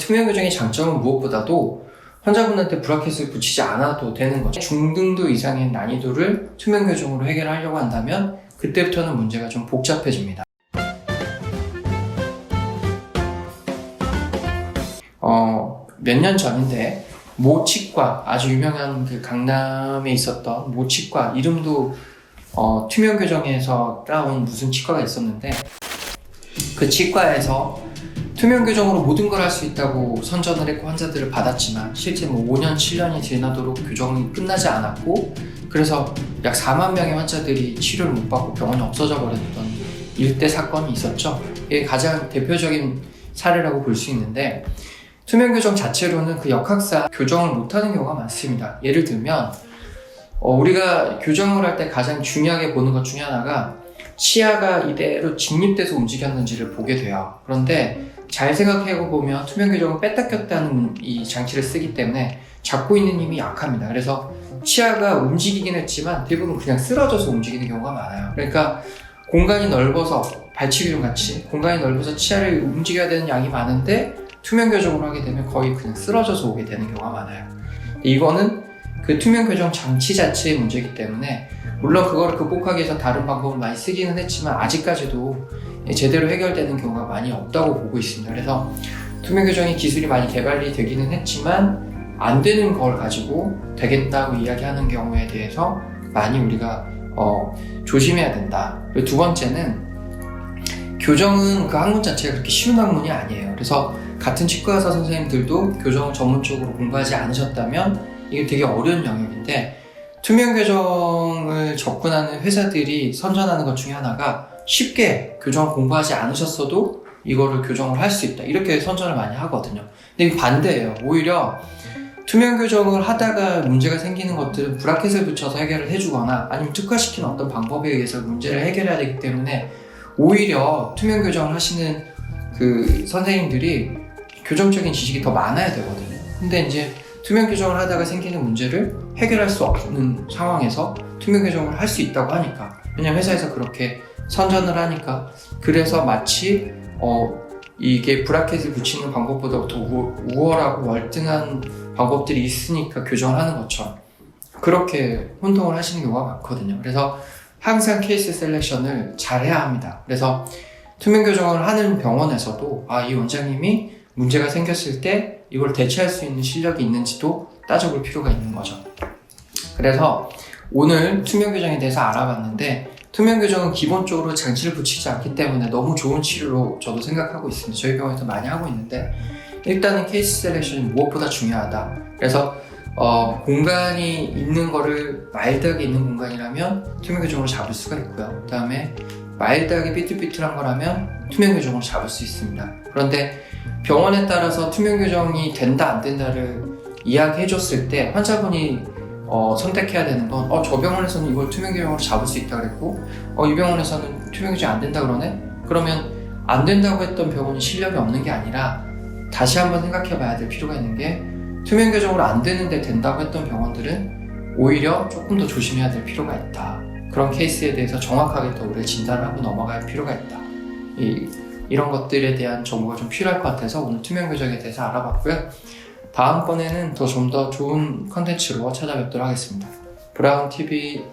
투명 교정의 장점은 무엇보다도 환자분한테 브라켓을 붙이지 않아도 되는 거죠. 중등도 이상의 난이도를 투명 교정으로 해결하려고 한다면 그때부터는 문제가 좀 복잡해집니다. 몇 년 전인데 모치과, 아주 유명한 그 강남에 있었던 모치과, 이름도 투명 교정에서 따온 무슨 치과가 있었는데, 그 치과에서 투명 교정으로 모든 걸 할 수 있다고 선전을 했고 환자들을 받았지만 실제 5년, 7년이 지나도록 교정이 끝나지 않았고, 그래서 약 4만 명의 환자들이 치료를 못 받고 병원이 없어져 버렸던 일대 사건이 있었죠. 이게 가장 대표적인 사례라고 볼 수 있는데, 투명 교정 자체로는 그 역학상 교정을 못하는 경우가 많습니다. 예를 들면 우리가 교정을 할 때 가장 중요하게 보는 것 중에 하나가 치아가 이대로 직립돼서 움직였는지를 보게 돼요. 그런데 잘 생각해보면 투명 교정은 뺐다 꼈다 하는 이 장치를 쓰기 때문에 잡고 있는 힘이 약합니다. 그래서 치아가 움직이긴 했지만 대부분 그냥 쓰러져서 움직이는 경우가 많아요. 그러니까 공간이 넓어서, 발치교정 같이 공간이 넓어서 치아를 움직여야 되는 양이 많은데 투명 교정을 하게 되면 거의 그냥 쓰러져서 오게 되는 경우가 많아요. 이거는 그 투명 교정 장치 자체의 문제이기 때문에, 물론 그거를 극복하기 위해서 다른 방법을 많이 쓰기는 했지만 아직까지도 제대로 해결되는 경우가 많이 없다고 보고 있습니다. 그래서 투명 교정의 기술이 많이 개발이 되기는 했지만 안 되는 걸 가지고 되겠다고 이야기하는 경우에 대해서 많이 우리가 조심해야 된다. 그리고 두 번째는, 교정은 그 학문 자체가 그렇게 쉬운 학문이 아니에요. 그래서 같은 치과 의사 선생님들도 교정을 전문적으로 공부하지 않으셨다면 이게 되게 어려운 영역인데, 투명 교정을 접근하는 회사들이 선전하는 것 중에 하나가 쉽게 교정을 공부하지 않으셨어도 이거를 교정을 할 수 있다, 이렇게 선전을 많이 하거든요. 근데 이게 반대예요. 오히려 투명 교정을 하다가 문제가 생기는 것들은 브라켓을 붙여서 해결을 해주거나 아니면 특화시키는 어떤 방법에 의해서 문제를 해결해야 되기 때문에 오히려 투명 교정을 하시는 그 선생님들이 교정적인 지식이 더 많아야 되거든요. 근데 이제 투명 교정을 하다가 생기는 문제를 해결할 수 없는 상황에서 투명 교정을 할 수 있다고 하니까, 왜냐면 회사에서 그렇게 선전을 하니까, 그래서 마치 이게 브라켓을 붙이는 방법보다 더 우월하고 월등한 방법들이 있으니까 교정을 하는 것처럼 그렇게 혼동을 하시는 경우가 많거든요. 그래서 항상 케이스 셀렉션을 잘 해야 합니다. 그래서 투명 교정을 하는 병원에서도 이 원장님이 문제가 생겼을 때 이걸 대체할 수 있는 실력이 있는지도 따져볼 필요가 있는 거죠. 그래서 오늘 투명 교정에 대해서 알아봤는데, 투명 교정은 기본적으로 장치를 붙이지 않기 때문에 너무 좋은 치료로 저도 생각하고 있습니다. 저희 병원에서 많이 하고 있는데, 일단은 케이스 셀렉션이 무엇보다 중요하다. 그래서 공간이 있는 거를 마일드하게 있는 공간이라면 투명 교정으로 잡을 수가 있고요. 그 다음에 마일드하게 삐뚤삐뚤한 거라면 투명 교정으로 잡을 수 있습니다. 그런데 병원에 따라서 투명 교정이 된다 안 된다를 이야기해 줬을 때 환자분이 선택해야 되는 건 저 병원에서는 이걸 투명 교정으로 잡을 수 있다 그랬고 이 병원에서는 투명 교정이 안 된다 그러네? 그러면 안 된다고 했던 병원이 실력이 없는 게 아니라 다시 한번 생각해 봐야 될 필요가 있는 게, 투명 교정으로 안 되는데 된다고 했던 병원들은 오히려 조금 더 조심해야 될 필요가 있다. 그런 케이스에 대해서 정확하게 더 우리가 진단을 하고 넘어갈 필요가 있다. 이런 것들에 대한 정보가 좀 필요할 것 같아서 오늘 투명 교정에 대해서 알아봤고요. 다음번에는 좀 더 좋은 컨텐츠로 찾아뵙도록 하겠습니다. 브라운TV